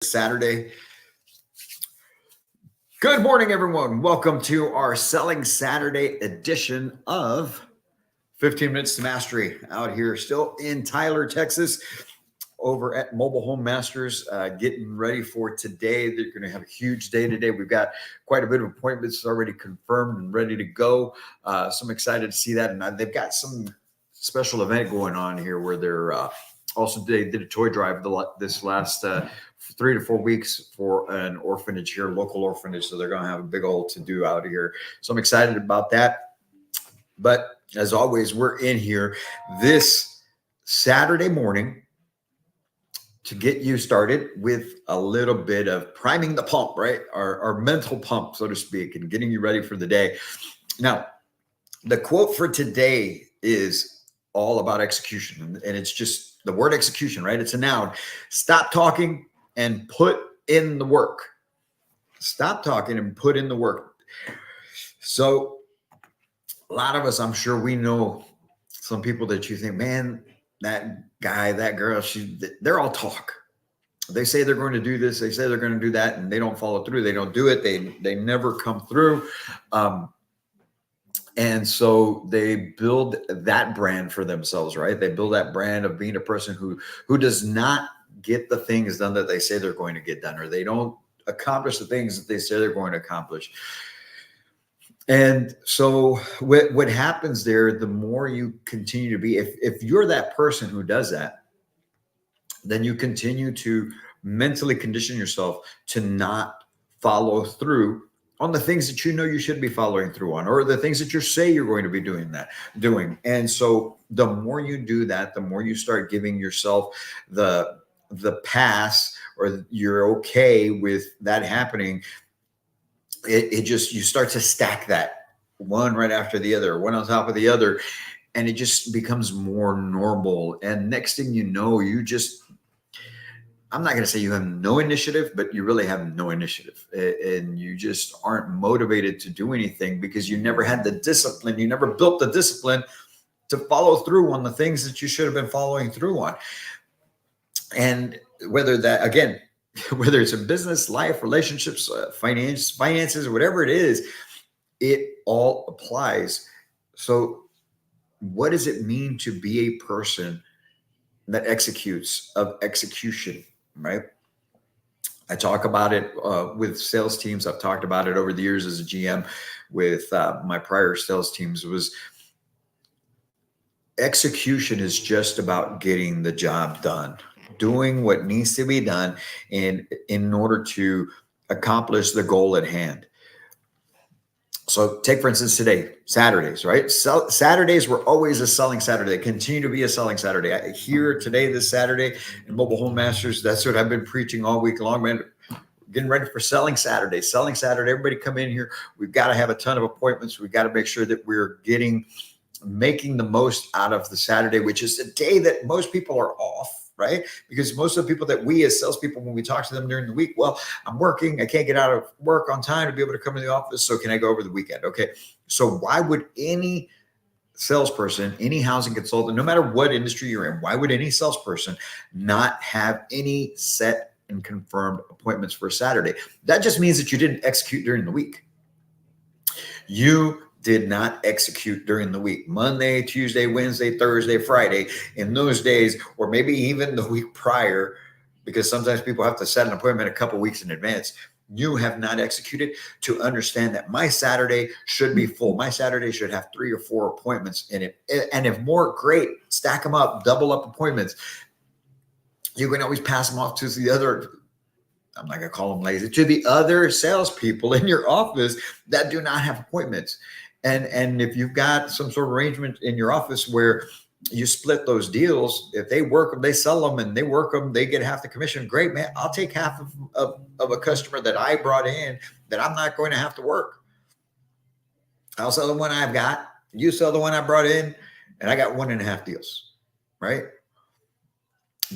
Saturday. Good morning, everyone. Welcome to our Selling Saturday edition of 15 Minutes to Mastery out here still in Tyler, Texas, over at Mobile Home Masters, getting ready for today. They're going to have a huge day today. We've got quite a bit of appointments already confirmed and ready to go. So I'm excited to see that. And they've got some special event going on here where they're also they did a toy drive this last 3 to 4 weeks for an orphanage here, local orphanage. So they're going to have a big old to do out here. So I'm excited about that. But as always, we're in here this Saturday morning to get you started with a little bit of priming the pump, right? Our mental pump, so to speak, and getting you ready for the day. Now, the quote for today is all about execution. And it's just the word execution, right? It's a noun. Stop talking and put in the work. Stop talking and put in the work. So a lot of us, I'm sure we know some people that you think, man, that guy, that girl, they're all talk. They say they're going to do this. They say they're going to do that, and they don't follow through. They don't do it. They never come through. And so they build that brand for themselves, right? They build that brand of being a person who does not get the things done that they say they're going to get done, or they don't accomplish the things that they say they're going to accomplish. And so what happens there, the more you continue to be, if you're that person who does that, then you continue to mentally condition yourself to not follow through on the things that you know you should be following through on, or the things that you say you're going to be doing. And so the more you do that, the more you start giving yourself the pass, or you're okay with that happening. It just, you start to stack that one right after the other, one on top of the other, and it just becomes more normal. And next thing you know, I'm not going to say you have no initiative, but you really have no initiative, and you just aren't motivated to do anything because you never had the discipline. You never built the discipline to follow through on the things that you should have been following through on. And whether it's in business, life, relationships, finances, or whatever it is, it all applies. So what does it mean to be a person that executes, of execution, right? I talk about it with sales teams. I've talked about it over the years as a GM with my prior sales teams. Was execution is just about getting the job done, doing what needs to be done in order to accomplish the goal at hand. So take, for instance, today, Saturdays, right? Saturdays were always a selling Saturday. They continue to be a selling Saturday. Here today, this Saturday in Mobile Home Masters, that's what I've been preaching all week long, man. Getting ready for Selling Saturday. Selling Saturday, everybody come in here. We've got to have a ton of appointments. We've got to make sure that we're making the most out of the Saturday, which is a day that most people are off, right? Because most of the people that we as salespeople, when we talk to them during the week, well, I'm working, I can't get out of work on time to be able to come to the office. So can I go over the weekend? Okay. So why would any salesperson, any housing consultant, no matter what industry you're in, why would any salesperson not have any set and confirmed appointments for a Saturday? That just means that you didn't execute during the week. You did not execute during the week. Monday, Tuesday, Wednesday, Thursday, Friday, in those days, or maybe even the week prior, because sometimes people have to set an appointment a couple weeks in advance. You have not executed to understand that my Saturday should be full. My Saturday should have 3 or 4 appointments in it. And if more, great, stack them up, double up appointments. You can always pass them off to the other, I'm not going to call them lazy, to the other salespeople in your office that do not have appointments. And if you've got some sort of arrangement in your office where you split those deals, if they work them, they sell them, and they work them, they get half the commission. Great, man. I'll take half of a customer that I brought in that I'm not going to have to work. I'll sell the one I've got. You sell the one I brought in, and I got 1.5 deals, right?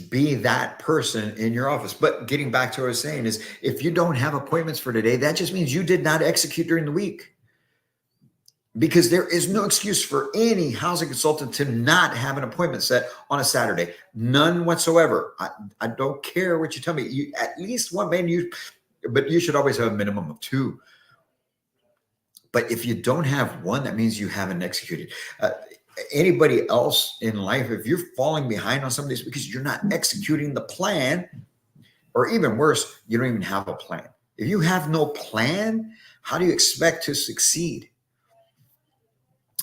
Be that person in your office. But getting back to what I was saying is, if you don't have appointments for today, that just means you did not execute during the week. because there is no excuse for any housing consultant to not have an appointment set on a Saturday. None whatsoever. I don't care what you tell me. You at least one, maybe but you should always have a minimum of two. But if you don't have one, that means you haven't executed. Anybody else in life, if you're falling behind on some of these because you're not executing the plan, or even worse, you don't even have a plan. If you have no plan, how do you expect to succeed?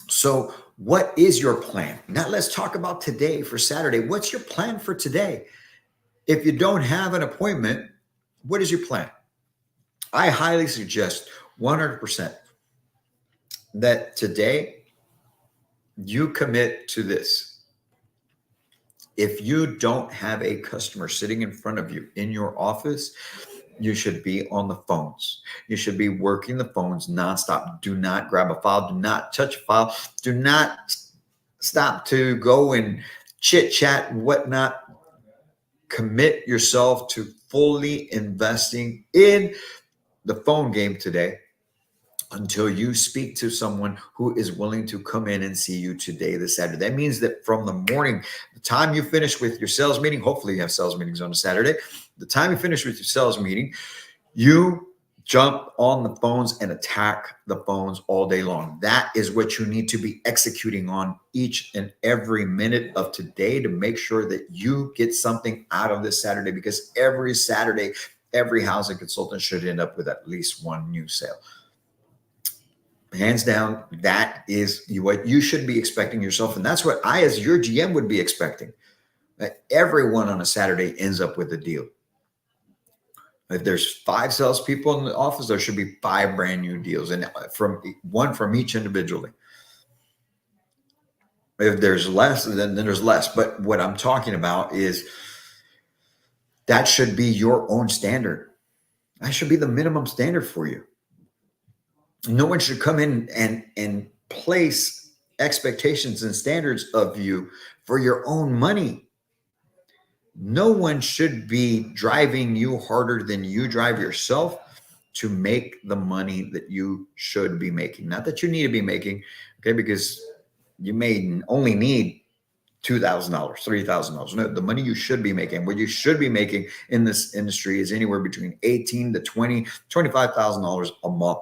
So what is your plan? Now let's talk about today for Saturday. What's your plan for today? If you don't have an appointment, what is your plan? I highly suggest 100% that today you commit to this. If you don't have a customer sitting in front of you in your office, you should be on the phones. You should be working the phones nonstop. Do not grab a file. Do not touch a file. Do not stop to go and chit chat and whatnot. Commit yourself to fully investing in the phone game today until you speak to someone who is willing to come in and see you today, this Saturday. That means that from the morning, the time you finish with your sales meeting, hopefully you have sales meetings on a Saturday, the time you finish with your sales meeting, you jump on the phones and attack the phones all day long. That is what you need to be executing on each and every minute of today to make sure that you get something out of this Saturday, because every Saturday, every housing consultant should end up with at least one new sale. Hands down, that is what you should be expecting yourself. And that's what I, as your GM, would be expecting. That everyone on a Saturday ends up with a deal. If there's 5 salespeople in the office, there should be 5 brand new deals, and from each individually. If there's less, then there's less. But what I'm talking about is that should be your own standard. That should be the minimum standard for you. No one should come in and place expectations and standards of you for your own money. No one should be driving you harder than you drive yourself to make the money that you should be making. Not that you need to be making, okay, because you may only need $2,000, $3,000. No, the money you should be making, what you should be making in this industry is anywhere between $18,000 to $25,000 a month.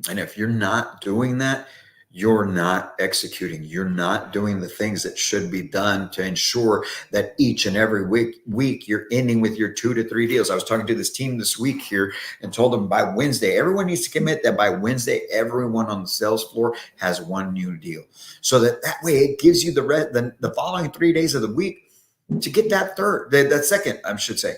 And if you're not doing that, you're not executing. You're not doing the things that should be done to ensure that each and every week you're ending with your 2 to 3 deals. I was talking to this team this week here and told them by Wednesday, everyone needs to commit that by Wednesday, everyone on the sales floor has one new deal. So that way it gives you the following 3 days of the week to get that second, I should say.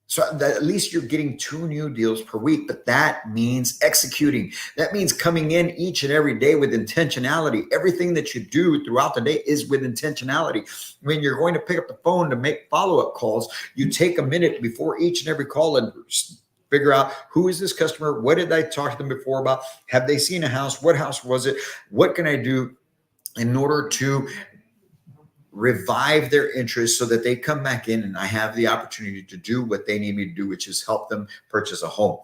So that at least you're getting 2 new deals per week, but that means executing. That means coming in each and every day with intentionality. Everything that you do throughout the day is with intentionality. When you're going to pick up the phone to make follow-up calls, you take a minute before each and every call and figure out, who is this customer? What did I talk to them before about? Have they seen a house? What house was it? What can I do in order to revive their interest so that they come back in and I have the opportunity to do what they need me to do, which is help them purchase a home.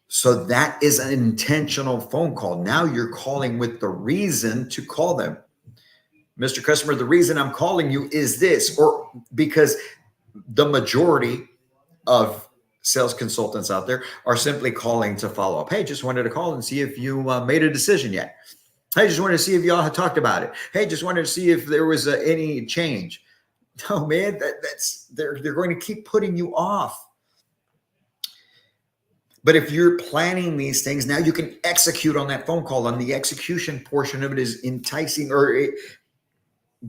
So that is an intentional phone call. Now you're calling with the reason to call them. Mr. Customer, the reason I'm calling you is this, or because the majority of sales consultants out there are simply calling to follow up. Hey, just wanted to call and see if you made a decision yet. Hey, just wanted to see if y'all had talked about it. Hey, just wanted to see if there was any change. No, man, they're going to keep putting you off. But if you're planning these things, now you can execute on that phone call. And the execution portion of it is enticing or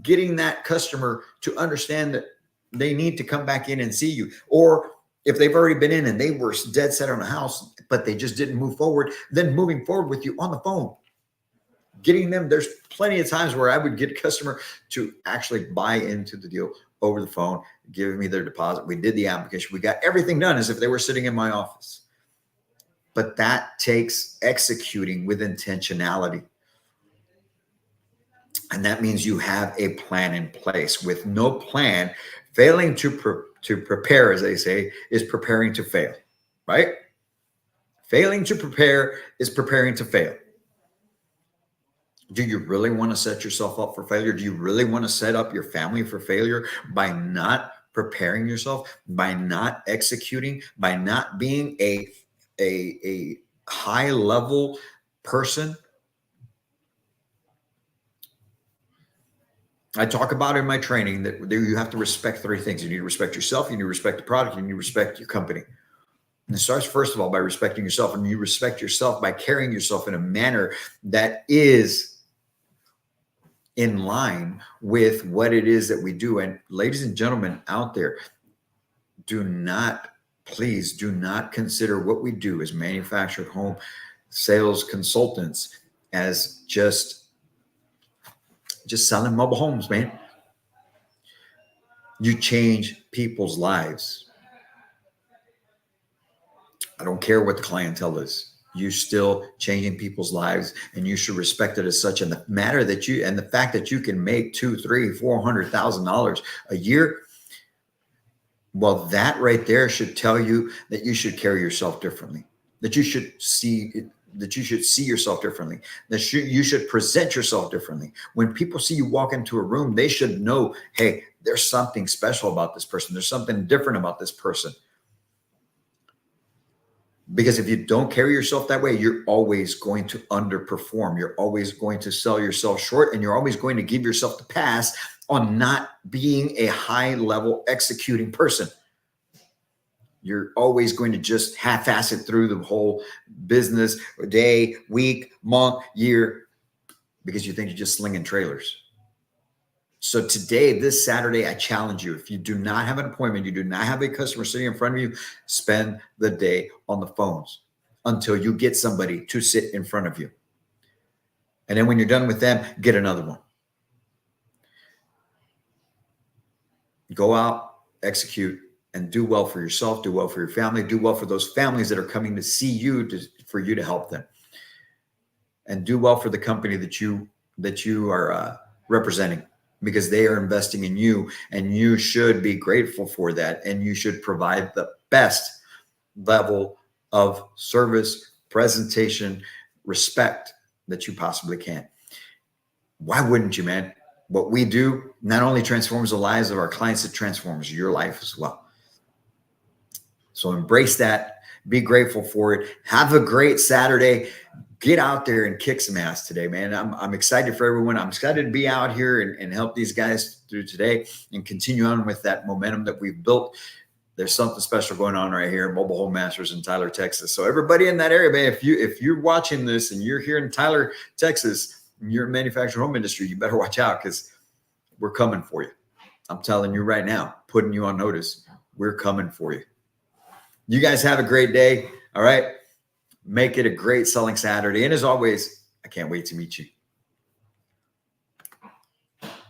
getting that customer to understand that they need to come back in and see you. Or if they've already been in and they were dead set on a house, but they just didn't move forward, then moving forward with you on the phone. Getting them, there's plenty of times where I would get a customer to actually buy into the deal over the phone, give me their deposit. We did the application. We got everything done as if they were sitting in my office. But that takes executing with intentionality. And that means you have a plan in place. With no plan, failing to prepare, as they say, is preparing to fail, right? Failing to prepare is preparing to fail. Do you really want to set yourself up for failure? Do you really want to set up your family for failure by not preparing yourself, by not executing, by not being a high level person? I talk about in my training that you have to respect three things. You need to respect yourself, you need to respect the product, you need to respect your company. And it starts, first of all, by respecting yourself. And you respect yourself by carrying yourself in a manner that is in line with what it is that we do. And ladies and gentlemen out there, please do not consider what we do as manufactured home sales consultants as just selling mobile homes, man. You change people's lives. I don't care what the clientele is. You're still changing people's lives, and you should respect it as such. And the matter that you, and the fact that you can make $200,000, $300,000, $400,000 a year, well, that right there should tell you that you should carry yourself differently. That you should see yourself differently. That you should present yourself differently. When people see you walk into a room, they should know, hey, there's something special about this person. There's something different about this person. Because if you don't carry yourself that way, you're always going to underperform. You're always going to sell yourself short, and you're always going to give yourself the pass on not being a high level executing person. You're always going to just half-ass it through the whole business, day, week, month, year, because you think you're just slinging trailers. So today, this Saturday, I challenge you. If you do not have an appointment, you do not have a customer sitting in front of you, spend the day on the phones until you get somebody to sit in front of you. And then when you're done with them, get another one. Go out, execute, and do well for yourself, do well for your family, do well for those families that are coming to see you for you to help them. And do well for the company that you are representing, because they are investing in you, and you should be grateful for that. And you should provide the best level of service, presentation, respect that you possibly can. Why wouldn't you, man? What we do not only transforms the lives of our clients, it transforms your life as well. So embrace that. Be grateful for it. Have a great Saturday. Get out there and kick some ass today, man. I'm excited for everyone. I'm excited to be out here and help these guys through today and continue on with that momentum that we've built. There's something special going on right here, Mobile Home Masters in Tyler, Texas. So everybody in that area, man, if you're watching this and you're here in Tyler, Texas, and you're in the manufactured home industry, you better watch out, because we're coming for you. I'm telling you right now, putting you on notice. We're coming for you. You guys have a great day. All right. Make it a great selling Saturday. And as always, I can't wait to meet you.